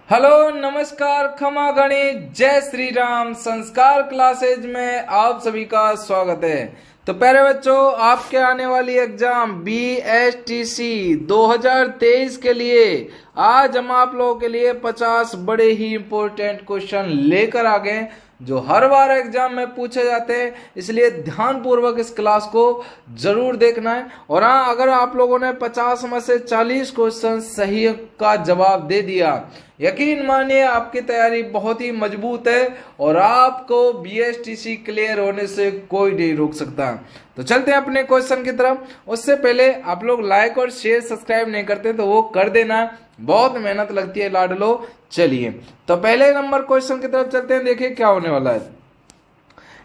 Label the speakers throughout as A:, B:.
A: Hello नमस्कार खमा गणित जय श्री राम संस्कार क्लासेज में आप सभी का स्वागत है। तो प्यारे बच्चों, आपके आने वाली एग्जाम BSTC 2023 के लिए आज हम आप लोगों के लिए 50 बड़े ही इंपॉर्टेंट क्वेश्चन लेकर आ गए जो हर बार एग्जाम में पूछे जाते हैं, इसलिए ध्यान पूर्वक इस क्लास को जरूर देखना है। और हाँ, अगर आप लोगों ने 50 में से 40 क्वेश्चन सही का जवाब दे दिया, यकीन मानिए आपकी तैयारी बहुत ही मजबूत है और आपको BSTC क्लियर होने से कोई नहीं रोक सकता। तो चलते हैं अपने क्वेश्चन की तरफ। उससे पहले आप लोग लाइक और शेयर सब्सक्राइब नहीं करते तो वो कर देना, बहुत मेहनत लगती है लाडलो। चलिए तो पहले नंबर क्वेश्चन की तरफ चलते हैं, देखिए क्या होने वाला है।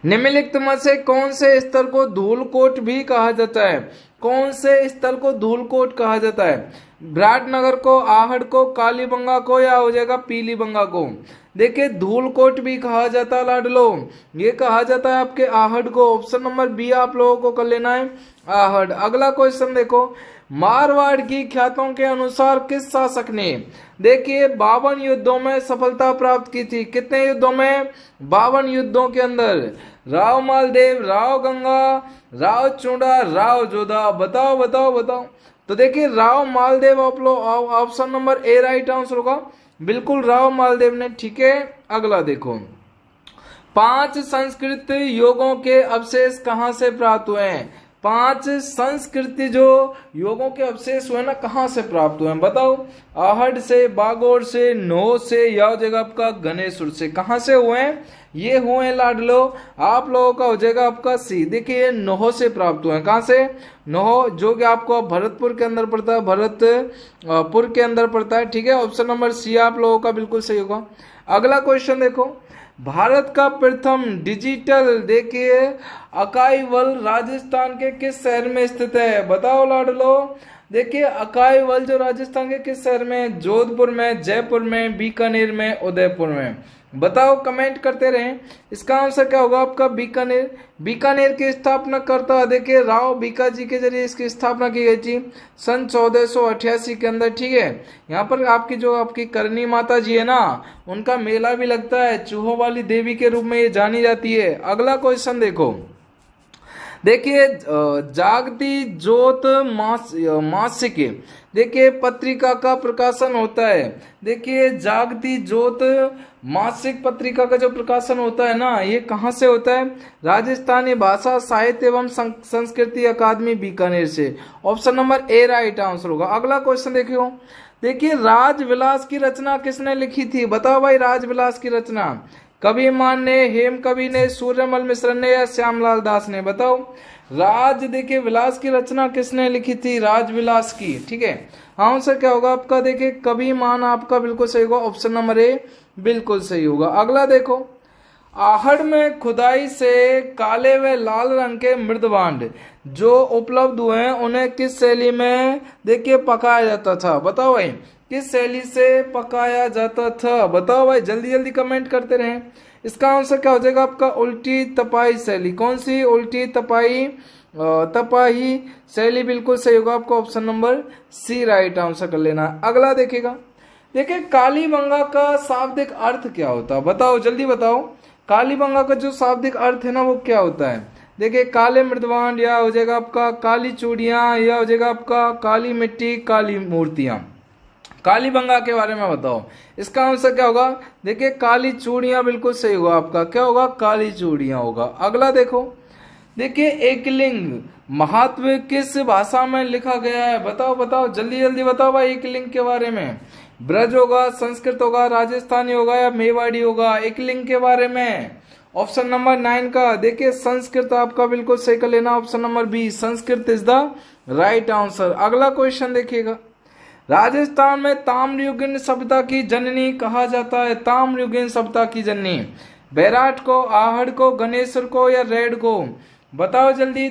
A: निम्नलिखित में से कौन से स्थल को धूलकोट भी कहा जाता है? कौन से स्थल को धूलकोट कहा जाता है? विराटनगर को, आहड़ को, कालीबंगा को या हो जाएगा पीलीबंगा को? देखिए धूलकोट भी कहा जाता है लाडलो, ये कहा जाता है आपके आहड़ को। ऑप्शन नंबर बी आप लोगों को कर लेना है, आहड़। अगला क्वेश्चन देखो, मारवाड़ की ख्यातों के अनुसार किस शासक ने देखिए 52 युद्धों में सफलता प्राप्त की थी? कितने युद्धों में? 52 युद्धों के अंदर। राव मालदेव, राव गंगा, राव चूड़ा, राव जोधा। बताओ बताओ बताओ। तो देखिए राव मालदेव आप लोग, option number A right answer होगा, बिल्कुल राव मालदेव ने। ठीक है, अगला देखो, 5 संस्कृत योगों के अवशेष कहां से प्राप्त हुए हैं? 5 संस्कृति जो योगों के अवशेष हुए ना, कहां से प्राप्त हुए हैं बताओ? आहड़ से, बागोर से, नोह से या जगह आपका गणेशपुर से। कहां से हुए हैं? ये हुए हैं लाडलो आप लोगों का हो जाएगा आपका सी। देखिए नोह से प्राप्त हुए हैं। कहां से? नोह, जो कि आपको भरतपुर के अंदर पड़ता है, भरतपुर के अंदर पड़ता है। ठीक है, ऑप्शन नंबर सी आप लोगों का बिल्कुल सही होगा। अगला क्वेश्चन देखो, भारत का प्रथम डिजिटल देखिए अकाई वल राजस्थान के किस शहर में स्थित है? बताओ लाडलो। देखिए अकाई वल जो राजस्थान के किस शहर में? जोधपुर में, जयपुर में, बीकानेर में, उदयपुर में। बताओ, कमेंट करते रहें। इसका आंसर क्या होगा आपका? बीकानेर। बीकानेर की स्थापना करता देखिए राव बीकाजी के जरिए इसकी स्थापना की गई थी सन 1488 के अंदर। ठीक है, यहाँ पर आपकी जो आपकी करनी माता जी है ना, उनका मेला भी लगता है, चूहों वाली देवी के रूप में ये जानी जाती है। अगला क्वेश्चन देखो, देखिए जागती ज्योत मासिक देखिए पत्रिका का प्रकाशन होता है। देखिए जागती ज्योत मासिक पत्रिका का जो प्रकाशन होता है ना, ये कहाँ से होता है? राजस्थानी भाषा साहित्य एवं संस्कृति अकादमी बीकानेर से। Option number A right answer होगा। अगला क्वेश्चन देखियो, देखिए राजविलास की रचना किसने लिखी थी? बताओ भाई, राजविलास की रचना कवि मान ने, हेम कवि ने, सूर्यमल मिश्र ने या श्यामलाल दास ने? बताओ। राज देखिए विलास की रचना किसने लिखी थी? राजविलास की। ठीक है, आंसर क्या होगा आपका? देखिए कवि मान आपका बिल्कुल सही होगा, ऑप्शन नंबर ए बिल्कुल सही होगा। अगला देखो, आहड़ में खुदाई से काले व लाल रंग के मृदभांड जो उपलब्ध हुए हैं उन्हें किस शैली में देखिए पकाया जाता था? बताओ भाई, किस शैली से पकाया जाता था? बताओ भाई, जल्दी जल्दी कमेंट करते रहें। इसका आंसर क्या हो जाएगा आपका? उल्टी तपाई शैली। कौन सी? उल्टी तपाही शैली बिल्कुल सही होगा आपका, option number C right answer कर लेना। अगला देखिएगा, देखिए कालीबंगा का शाब्दिक अर्थ क्या होता है? बताओ जल्दी बताओ। कालीबंगा का जो शाब्दिक अर्थ है ना, वो क्या होता है? देखिए काले मृदभांड, या हो जाएगा आपका काली चूड़ियां, या हो जाएगा आपका काली मिट्टी, काली मूर्तियां। कालीबंगा के बारे में बताओ। इसका आंसर क्या होगा? देखिए काली चूड़ियां बिल्कुल सही होगा आपका। क्या होगा? काली चूड़ियां होगा। अगला देखो, देखिए एकलिंग महात्व किस भाषा में लिखा गया है? बताओ बताओ, जल्दी जल्दी बताओ भाई एकलिंग के बारे में। ब्रज होगा, संस्कृत होगा, राजस्थानी होगा या मेवाड़ी होगा? एकलिंग के बारे में ऑप्शन नंबर 9 का देखिए संस्कृत आपका बिल्कुल सही कर लेना, option number B Sanskrit is the right answer. अगला क्वेश्चन देखिएगा, राजस्थान में ताम्रयुगीन सभ्यता की जननी कहा जाता है? ताम्रयुगीन सभ्यता की जननी बैराट को, आहड़ को, गणेशपुर को या रेड को? बताओ जल्दी।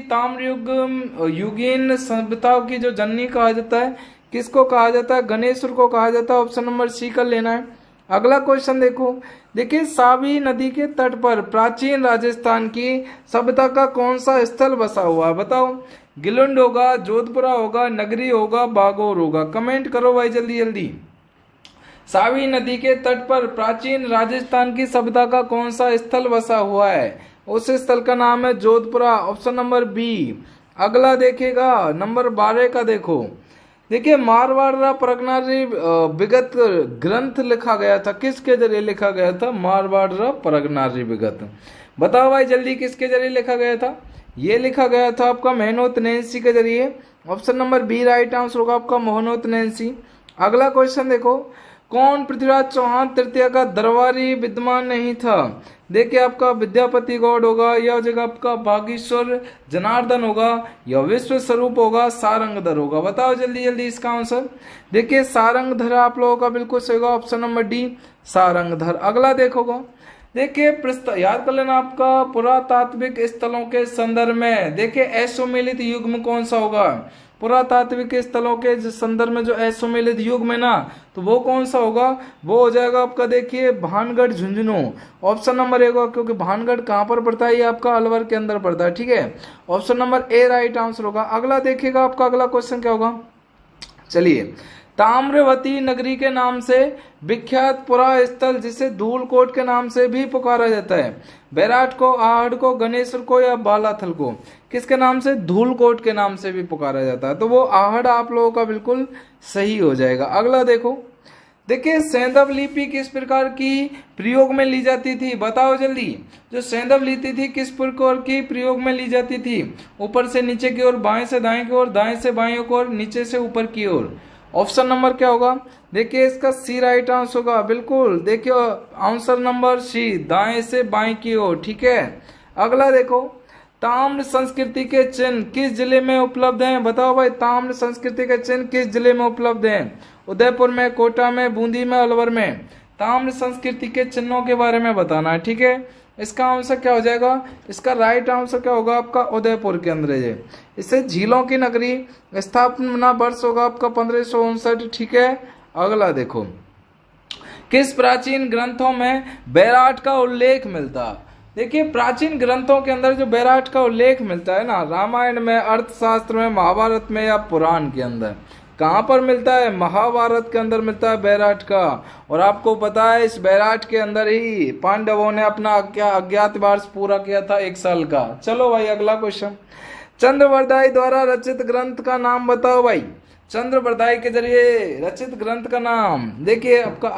A: युगीन सभ्यता की जो जननी कहा जाता है, किसको कहा जाता है? गणेशपुर को कहा जाता है, ऑप्शन नंबर सी कर लेना है। अगला क्वेश्चन देखो, देखिए सावी नदी के तट पर प्राचीन राजस्थान की सभ्यता का कौन सा स्थल बसा हुआ है? बताओ। गिलुंड होगा, जोधपुरा होगा, नगरी होगा, बागोर होगा? कमेंट करो भाई जल्दी जल्दी। सावी नदी के तट पर प्राचीन राजस्थान की सभ्यता का कौन सा स्थल बसा हुआ है? उस स्थल का नाम है जोधपुरा। Option number B. अगला देखिएगा नंबर 12 का देखो। देखिए मारवाड़ परगनारी विगत ग्रंथ लिखा गया था, किसके जरिए लिखा गया था? मारवाड़ परगनारी विगत। बताओ भाई जल्दी, किसके जरिए लिखा गया था? ये लिखा गया था आपका मेहनत नैंसी के जरिए। Option number B right answer होगा आपका मोहनोत नैंसी। अगला क्वेश्चन देखो, कौन पृथ्वीराज चौहान तृतीय का दरबारी विद्वान नहीं था? देखिए आपका विद्यापति गौड़ होगा, या जगह आपका बागेश्वर जनार्दन होगा, या विश्व स्वरूप होगा, सारंगधर होगा। बताओ जल्दी जल्दी इसका आंसर। देखिए सारंगधर आप लोगों का बिल्कुल सही होगा, ऑप्शन नंबर डी सारंगधर। अगला देखोगा, देखिए याद कर लेना आपका पुरातात्विक स्थलों के संदर्भ में। देखिए असुमेलित युग्म कौन सा होगा? पुरातात्विक स्थलों के संदर्भ में जो असुमेलित युग्म है ना, तो वो कौन सा होगा? वो हो जाएगा आपका देखिए भानगढ़ झुंझुनू। ऑप्शन नंबर 1 होगा, क्योंकि भानगढ़ कहां पर पड़ता है? ये आपका अलवर के अंदर पड़ता है। ठीक है, option number A right answer होगा। अगला देखिएगा आपका अगला क्वेश्चन क्या होगा। चलिए, ताम्रवती नगरी के नाम से विख्यात पुरा स्थल जिसे धूलकोट के नाम से भी पुकारा जाता है, बैराट को, आहड़ को, गणेश्वर को, या बालाथल को, किसके नाम से? धूलकोट के नाम से भी पुकारा जाता है। तो वो आहड़ आप लोगों का बिल्कुल सही हो जाएगा। अगला देखो, देखिए सैंधव लिपि किस प्रकार की प्रयोग में ली जाती थी? बताओ जल्दी। जो सैंधव लिपि थी किस प्रकार की प्रयोग में ली जाती थी? ऊपर से नीचे की ओर, बाएं से दाएं की ओर, दाएं से बाएं की ओर, नीचे से ऊपर की ओर। ऑप्शन नंबर क्या होगा? देखिए इसका सी राइट आंसर होगा बिल्कुल। देखिए आंसर नंबर सी, दाएं से बाएं की ओर। ठीक है, अगला देखो, ताम्र संस्कृति के चिन्ह किस जिले में उपलब्ध हैं? बताओ भाई, ताम्र संस्कृति के चिन्ह किस जिले में उपलब्ध हैं? उदयपुर में, कोटा में, बूंदी में, अलवर में। ताम्र संस्कृति के चिन्हों के बारे में बताना है। ठीक है, इसका आंसर क्या हो जाएगा? इसका राइट आंसर क्या होगा आपका? उदयपुर के अंदर है। इससे झीलों की नगरी, स्थापना वर्ष होगा आपका 1559। ठीक है, अगला देखो, किस प्राचीन ग्रंथों में बैराट का उल्लेख मिलता? देखिए प्राचीन ग्रंथों के अंदर जो बैराट का उल्लेख मिलता है ना, रामायण में, अर्थशास्त्र में, महाभारत में, या पुराण के अंदर। कहां पर मिलता है? महाभारत के अंदर मिलता है बैराट का। और आपको पता है इस बैराट के अंदर ही पांडवों ने अपना अज्ञातवास पूरा किया था 1 साल का। चलो भाई अगला क्वेश्चन, चंद्रवरदाई द्वारा रचित ग्रंथ का नाम बताओ भाई। चंद्रवरदाई के जरिए रचित ग्रंथ का नाम, देखिए आपका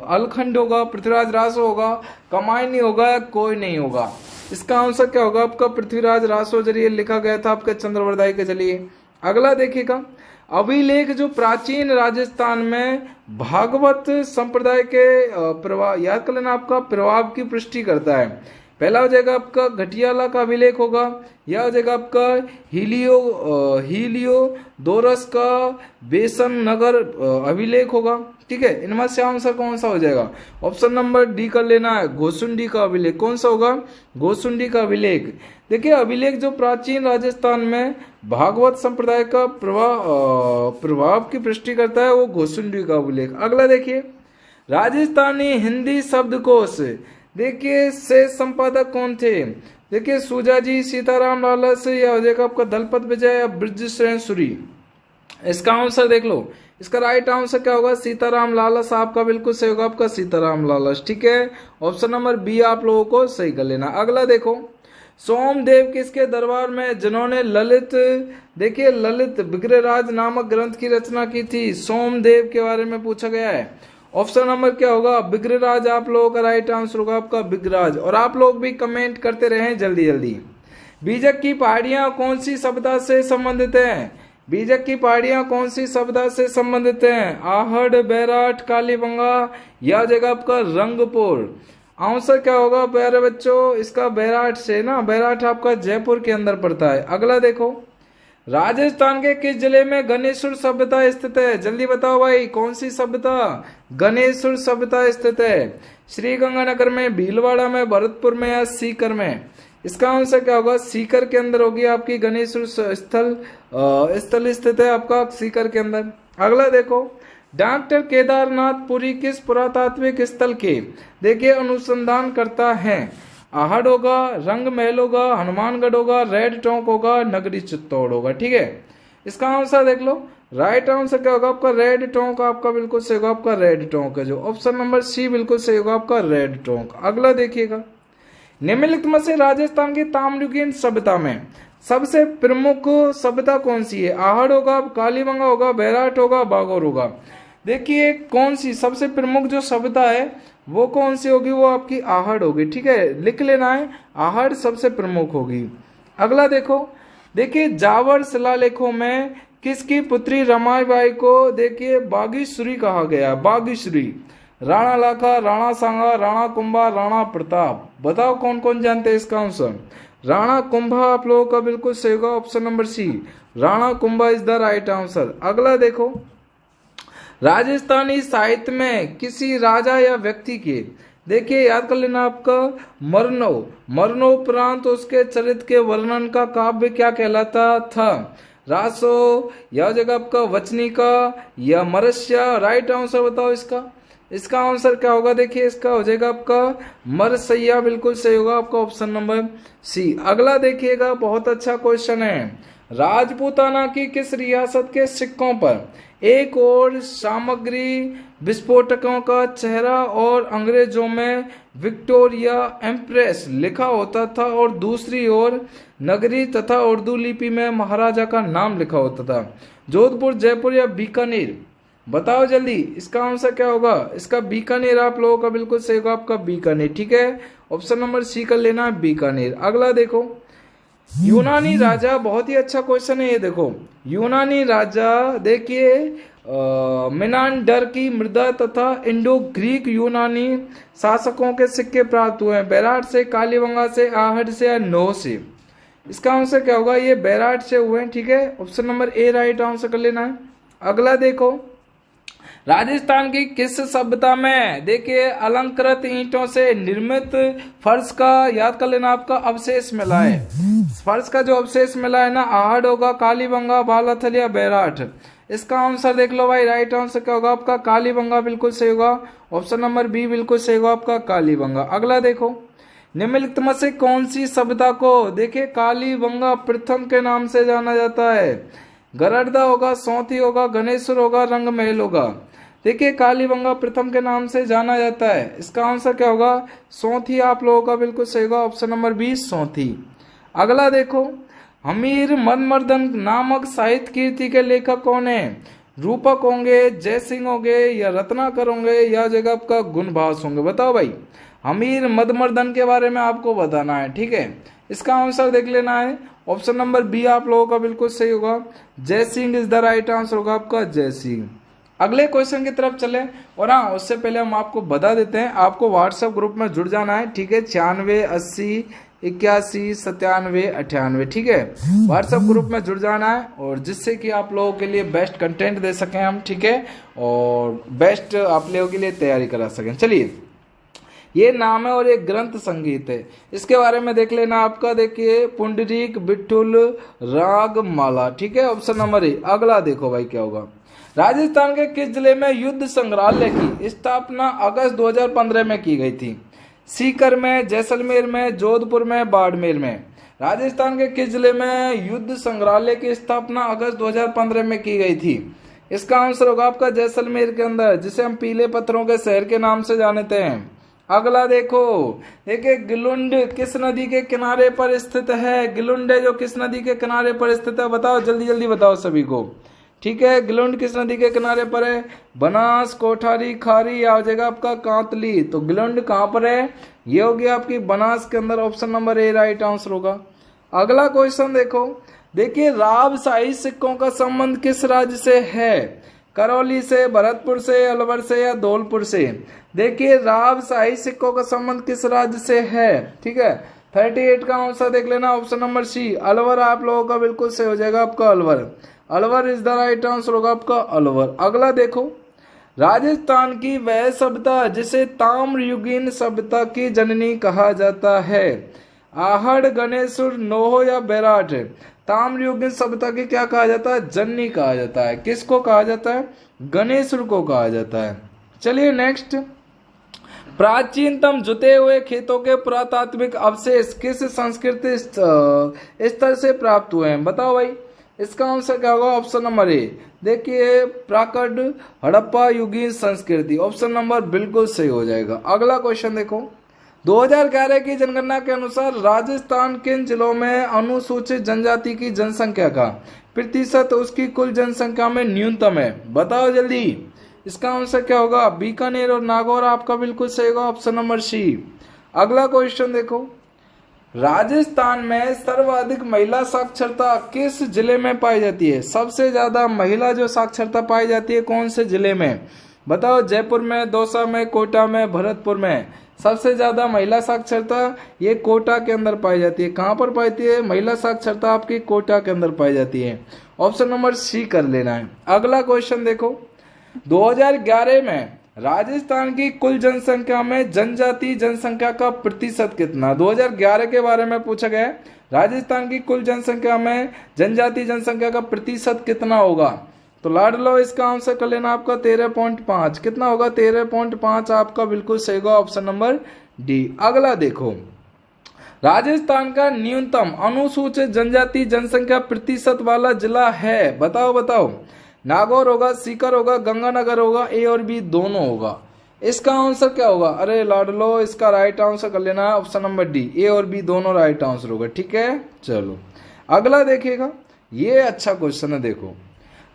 A: अलखंड होगा, पृथ्वीराज रासो होगा, कमायनी होगा, या कोई नहीं होगा। इसका आंसर क्या होगा आपका? पृथ्वीराज रासो जरिए लिखा गया था आपके चंद्रवरदाई के जरिए। अगला देखिएगा, अभिलेख जो प्राचीन राजस्थान में भागवत संप्रदाय के प्रभाव, याद कर लेना आपका, प्रभाव की पुष्टि करता है। पहला हो जाएगा आपका घटियाला का अभिलेख होगा, यह हो जाएगा आपका हीलियोडोरस का बेसन नगर अभिलेख होगा। ठीक है, इनमें से आंसर कौन सा हो जाएगा? ऑप्शन नंबर डी कर लेना है, गोसुंडी का अभिलेख। कौन सा होगा? गोसुंडी का अभिलेख। देखिए अभिलेख जो प्राचीन राजस्थान में भागवत संप्रदाय का प्रभाव की पुष्टि करता है, वो गोसुंडी का अभिलेख। अगला देखिए, राजस्थानी हिंदी शब्दकोश देखिए से संपादक कौन थे? देखिए सूजाजी, सीताराम लालस, या हो जाएगा आपका दलपत विजय, या बृजसेन सूरी। इसका आंसर देख लो, इसका राइट आंसर क्या होगा? सीताराम लालस आपका बिल्कुल सही होगा, आपका सीताराम लालस। ठीक है, ऑप्शन नंबर बी आप लोगों को सही कर लेना। अगला देखो, सोमदेव किसके दरबार में जिन्होंने ललित, देखिए ललित विग्रहराज नामक ग्रंथ की रचना की थी? सोमदेव के बारे में पूछा गया है। ऑप्शन नंबर क्या होगा? विग्रहराज आप लोगों का राइट आंसर होगा आपका विग्रहराज। और आप लोग भी कमेंट करते रहें जल्दी जल्दी। बीजक की पहाड़ियां कौन सी सभ्यता से संबंधित हैं? बीजक की पहाड़ियां कौन सी सभ्यता से संबंधित हैं? आहड़, बैराट, कालीबंगा, या जगह आपका रंगपुर। आंसर क्या होगा प्यारे बच्चों? इसका बैराट से ना, बैराट आपका जयपुर के अंदर पड़ता है। अगला देखो, राजस्थान के किस जिले में गणेशपुर सभ्यता स्थित है? जल्दी बताओ भाई, कौन सी सभ्यता? गणेशपुर सभ्यता स्थित है। श्रीगंगानगर में, भीलवाड़ा में, भरतपुर में, या सीकर में। इसका आंसर क्या होगा? सीकर के अंदर होगी आपकी गणेशपुर स्थल स्थित है आपका सीकर के अंदर। अगला देखो, डॉक्टर केदारनाथ पुरी किस पुरातात्विक स्थल के देखिए अनुसंधान करता है? आहड़ होगा, रंग महल होगा, हनुमानगढ़ होगा, रेड टोंक होगा, नगरी चित्तौड़ होगा। ठीक है, इसका आंसर देख लो, राइट आंसर क्या होगा आपका रेड टोंक, आपका बिल्कुल सही होगा आपका रेड टोंक है जो ऑप्शन नंबर सी बिल्कुल सही होगा आपका रेड टोंक। अगला देखिएगा, निम्नलिखित में से राजस्थान की ताम्रयुगीन सभ्यता में सबसे प्रमुख सभ्यता कौन सी है? आहड़ होगा, कालीबंगा होगा, बैराट होगा, बागौर होगा। देखिए कौन सी सबसे प्रमुख जो सभ्यता है वो कौन सी होगी? वो आपकी आहड़ होगी। ठीक है, लिख लेना है, आहड़ सबसे प्रमुख होगी। अगला देखो, देखिए जावर शिलालेखों में किसकी पुत्री रमाबाई को देखिए बागीश्वरी कहा गया? बागीश्वरी। राणा लाखा, राणा सांगा, राणा कुंभा, राणा प्रताप। बताओ कौन कौन जानते हैं इसका आंसर? राणा कुंभा आप लोगों का बिल्कुल सही होगा option number C, Rana Kumbha is the right answer. अगला देखो, राजस्थानी साहित्य में किसी राजा या व्यक्ति के देखिए याद कर लेना आपका मरणोपरांत उसके चरित्र के वर्णन का काव्य क्या कहलाता था? रासो, या जगह आपका वचनिका या मरस्या। राइट आंसर बताओ इसका आंसर क्या होगा? देखिए इसका हो जाएगा आपका मरसैया, बिल्कुल सही होगा आपका ऑप्शन नंबर सी। अगला देखिएगा, बहुत अच्छा क्वेश्चन है। राजपूताना की किस रियासत के सिक्कों पर एक और सामग्री विस्फोटकों का चेहरा और अंग्रेजों में विक्टोरिया एम्प्रेस लिखा होता था और दूसरी ओर नगरी तथा उर्दू लिपि में महाराजा का नाम लिखा होता था? जोधपुर, जयपुर या बीकानेर? बताओ जल्दी इसका आंसर क्या होगा? इसका बीकानेर आप लोगों का बिल्कुल सही होगा आपका बीकानेर। ठीक है, ऑप्शन नंबर सी कर लेना है बीकानेर। अगला देखो, यूनानी राजा, बहुत ही अच्छा क्वेश्चन है ये। देखो यूनानी राजा देखिए मिनांडर की मृदा तथा इंडो ग्रीक यूनानी शासकों के सिक्के प्राप्त हुए हैं। बैराट से, कालीबंगा से, आहड़ से या नोह से? इसका आंसर क्या होगा? ये बैराट से हुए हैं। ठीक है, option number A right answer कर लेना है। अगला देखो, राजस्थान की किस सभ्यता में देखिए अलंकृत ईंटों से निर्मित फर्श का याद कर लेना आपका अवशेष मिला है? फर्श का जो अवशेष मिला है ना, आहड़ होगा, कालीबंगा, बालाथल या बैराट? इसका आंसर देख लो भाई, राइट आंसर क्या होगा आपका? कालीबंगा बिल्कुल सही होगा, ऑप्शन नंबर बी बिल्कुल सही होगा आपका कालीबंगा। अगला देखो, निम्नलिखित में से कौन सी सभ्यता को देखिए कालीबंगा प्रथम के नाम से जाना जाता है? गरड़दा होगा, सौंथी होगा, गणेश्वर होगा, रंगमहल होगा? देखिए कालीबंगा प्रथम के नाम से जाना जाता है। इसका आंसर क्या होगा? सौंथी आप लोगों का बिल्कुल सही होगा, ऑप्शन नंबर बी सौंथी। अगला देखो, हमीर मनमर्दन नामक साहित्य कृति के लेखक कौन है? रूपक होंगे, जयसिंह होंगे या रत्नाकर होंगे या जगह आपका गुणभास होंगे? बताओ भाई, हमीर मदमर्दन के बारे में आपको बताना है। ठीक है, इसका आंसर देख लेना है, ऑप्शन नंबर बी आप लोगों का बिल्कुल सही होगा, Jaisingh is the right answer होगा आपका जयसिंह। अगले क्वेश्चन की तरफ चले, और हाँ उससे पहले हम आपको बता देते हैं आपको व्हाट्सएप ग्रुप में जुड़ जाना है। ठीक है, 96 80 81 97 98। ठीक है, व्हाट्सएप ग्रुप में जुड़ जाना है, और जिससे कि आप लोगों के लिए बेस्ट कंटेंट दे सकें हम। ठीक है, और बेस्ट आप लोगों के लिए तैयारी करा सकें। चलिए, ये नाम है और एक ग्रंथ संगीत है, इसके बारे में देख लेना आपका। देखिए पुंडरीक विठुल राग माला। ठीक है, ऑप्शन नंबर ए। अगला देखो भाई क्या होगा, राजस्थान के किस जिले में युद्ध संग्रहालय की स्थापना अगस्त 2015 में की गई थी? सीकर में, जैसलमेर में, जोधपुर में, बाड़मेर में? राजस्थान के किस जिले में युद्ध संग्रहालय की स्थापना अगस्त 2015 में की गई थी? इसका आंसर होगा आपका जैसलमेर के अंदर, जिसे हम पीले पत्थरों के शहर के नाम से जानते हैं। अगला देखो, देखिए गिलुंड किस नदी के किनारे पर स्थित है? गिलुंड है जो किस नदी के किनारे पर स्थित है? बताओ जल्दी जल्दी बताओ सभी को। ठीक है, गिलुंड किस नदी के किनारे पर है? बनास, कोठारी, खारी या हो जाएगा आपका कांतली? तो गिलुंड कहां पर है? ये होगी आपकी बनास के अंदर, option number A right answer होगा। अगला क्वेश्चन देखो, देखिए राजशाही सिक्कों का संबंध किस राज्य से है? करौली से, भरतपुर से, अलवर से या धौलपुर से? देखिए राजशाही सिक्कों का संबंध किस राज्य से है? ठीक है, 38 का आंसर देख लेना, ऑप्शन नंबर सी अलवर आप लोगों का बिल्कुल सही हो जाएगा आपका Alwar. Alwar is the right answer होगा आपका अलवर। अगला देखो, राजस्थान की वह सभ्यता जिसे ताम्रयुगीन सभ्यता की जननी कहा जाता है? आहड़, गणेशपुर, नोह या बैराट? ताम्रयुगीन सभ्यता की क्या कहा जाता है? जननी कहा जाता है। किसको कहा जाता है? गणेशपुर को कहा जाता है। चलिए नेक्स्ट, प्राचीनतम जुते हुए खेतों के पुरातात्विक अवशेष किस संस्कृति स्तर से प्राप्त हुए हैं? बताओ भाई, इसका आंसर क्या होगा? Option number A. देखिए प्राकृत हड़प्पा युगीन संस्कृति, ऑप्शन नंबर बिल्कुल सही हो जाएगा। अगला क्वेश्चन देखो, 2011 की जनगणना के अनुसार राजस्थान किन जिलों में अनुसूचित जनजाति की जनसंख्या का प्रतिशत उसकी कुल जनसंख्या में न्यूनतम है? बताओ जल्दी। इसका आंसर क्या होगा? बीकानेर और नागौर आपका बिल्कुल सही होगा, ऑप्शन नंबर सी। अगला क्वेश्चन देखो, राजस्थान में सर्वाधिक महिला साक्षरता किस जिले में पाई जाती है? सबसे ज्यादा महिला जो साक्षरता पाई जाती है कौन से जिले में? बताओ। जयपुर में, दौसा में, कोटा में, भरतपुर में? सबसे ज्यादा महिला साक्षरता ये कोटा के अंदर पाई जाती है। कहां पर पाई जाती है महिला साक्षरता? आपकी कोटा के अंदर पाई जाती है, ऑप्शन नंबर सी कर लेना है। अगला क्वेश्चन देखो, 2011 में राजस्थान की कुल जनसंख्या में जनजातीय जनसंख्या का प्रतिशत कितना? 2011 के बारे में पूछा गया है। राजस्थान की कुल जनसंख्या में जनजातीय जनसंख्या का प्रतिशत कितना होगा? तो लाड लो, इसका आंसर कर लेना आपका 13.5। कितना होगा? 13.5 आपका बिल्कुल सही होगा, ऑप्शन नंबर डी। अगला देखो, राजस्थान का न्यूनतम अनुसूचित जनजाति जनसंख्या प्रतिशत वाला जिला है? बताओ बताओ। नागौर होगा, सीकर होगा, गंगानगर होगा, ए और बी दोनों होगा? इसका आंसर क्या होगा? अरे लाडलो, इसका राइट आंसर कर लेना है ऑप्शन नंबर डी। ए और बी दोनों राइट आंसर होगा, ठीक है। चलो अगला देखिएगा, ये अच्छा क्वेश्चन है। देखो,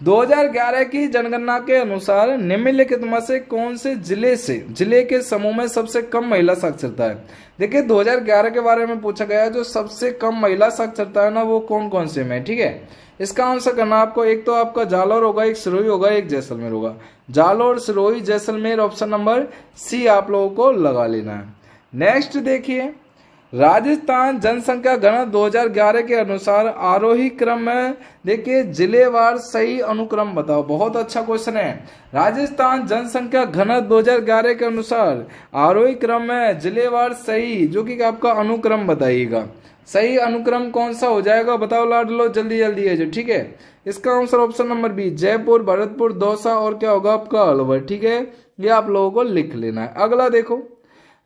A: 2011 की जनगणना के अनुसार निम्नलिखित में से कौन से जिले के समूह में सबसे कम महिला साक्षरता है? देखिए 2011 के बारे में पूछा गया है, जो सबसे कम महिला साक्षरता है ना वो कौन कौन से में, ठीक है। इसका आंसर करना आपको, एक तो आपका जालौर होगा, एक सिरोही होगा, एक जैसलमेर होगा। Jalore, Sirohi, Jaisalmer, option number C आप लोगों को लगा लेना है। नेक्स्ट देखिए, राजस्थान जनसंख्या घनत्व 2011 के अनुसार आरोही क्रम में देखिए जिलेवार सही अनुक्रम बताओ। बहुत अच्छा क्वेश्चन है। राजस्थान जनसंख्या घनत्व 2011 के अनुसार आरोही क्रम में जिलेवार सही जो कि आपका अनुक्रम बताइएगा। सही अनुक्रम कौन सा हो जाएगा बताओ लाडलो, जल्दी जल्दी है जो, ठीक है। इसका answer option number B, Jaipur, Bharatpur, Dausa और क्या होगा आपका अलवर, ठीक है। ये आप लोगों को लिख लेना है। अगला देखो,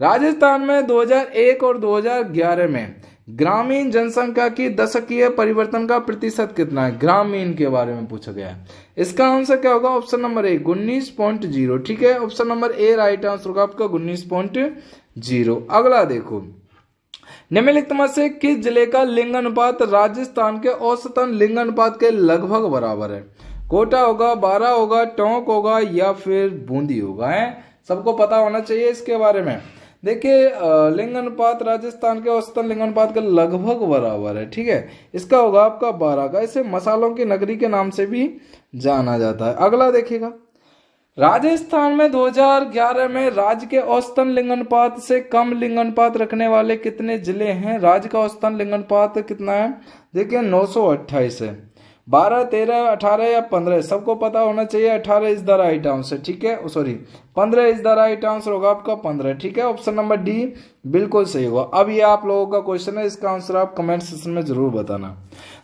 A: राजस्थान में 2001 और 2011 में ग्रामीण जनसंख्या की दशकीय परिवर्तन का प्रतिशत कितना है? ग्रामीण के बारे में पूछा गया है। इसका आंसर क्या होगा? ऑप्शन नंबर ए 19.0, ठीक है। Option number A right answer होगा आपका 19.0। अगला देखो, निम्नलिखित में से किस जिले का लिंग अनुपात राजस्थान के औसतन लिंग अनुपात के लगभग बराबर है? कोटा होगा, बारा होगा, टोंक होगा या फिर बूंदी होगा? है सबको पता होना चाहिए इसके बारे में। देखिए लिंग अनुपात राजस्थान के औसतन लिंग अनुपात के लगभग बराबर है, ठीक है। इसका होगा आपका 12 का। इसे मसालों की नगरी के नाम से भी जाना जाता है। अगला देखिएगा, राजस्थान में 2011 में राज्य के औसतन लिंग अनुपात से कम लिंग अनुपात रखने वाले कितने जिले हैं? राज्य का औसतन लिंग अनुपात कितना है? देखिए 928 है। 12, 13, 18 या 15 सबको पता होना चाहिए। 18 इज द राइट आंसर, ठीक है। Sorry 15 is the right answer होगा आपका 15, ठीक है। ऑप्शन नंबर डी बिल्कुल सही होगा। अब ये आप लोगों का क्वेश्चन है, इसका आंसर आप कमेंट सेक्शन में जरूर बताना।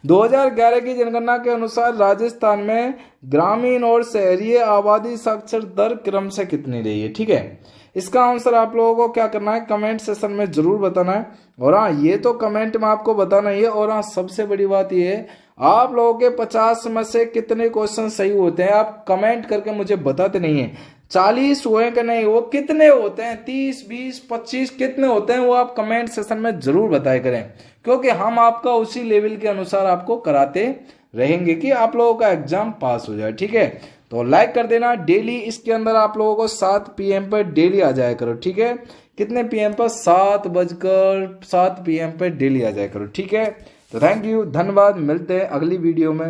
A: 2011 की जनगणना के अनुसार राजस्थान में ग्रामीण और शहरी आबादी साक्षर दर क्रम से कितनी रही है, ठीक है। इसका आंसर आप लोगों को क्या करना है, कमेंट सेक्शन में जरूर बताना है। और हाँ, ये तो कमेंट में आपको बताना ही है। और हाँ, सबसे बड़ी बात ये है, आप लोगों के 50 में से कितने क्वेश्चन सही होते हैं आप कमेंट करके मुझे बताते नहीं है। 40 हुए कि नहीं, वो कितने होते हैं, 30, 20, 25 कितने होते हैं वो आप कमेंट सेक्शन में जरूर बताया करें, क्योंकि हम आपका उसी लेवल के अनुसार आपको कराते रहेंगे कि आप लोगों का एग्जाम पास हो जाए, ठीक है। तो लाइक कर देना डेली। इसके अंदर आप लोगों को 7 PM पर डेली आ जाया करो, ठीक है। कितने PM पर? 7 PM पर डेली आ जाया करो, ठीक है। तो थैंक यू, धन्यवाद। मिलते हैं अगली वीडियो में।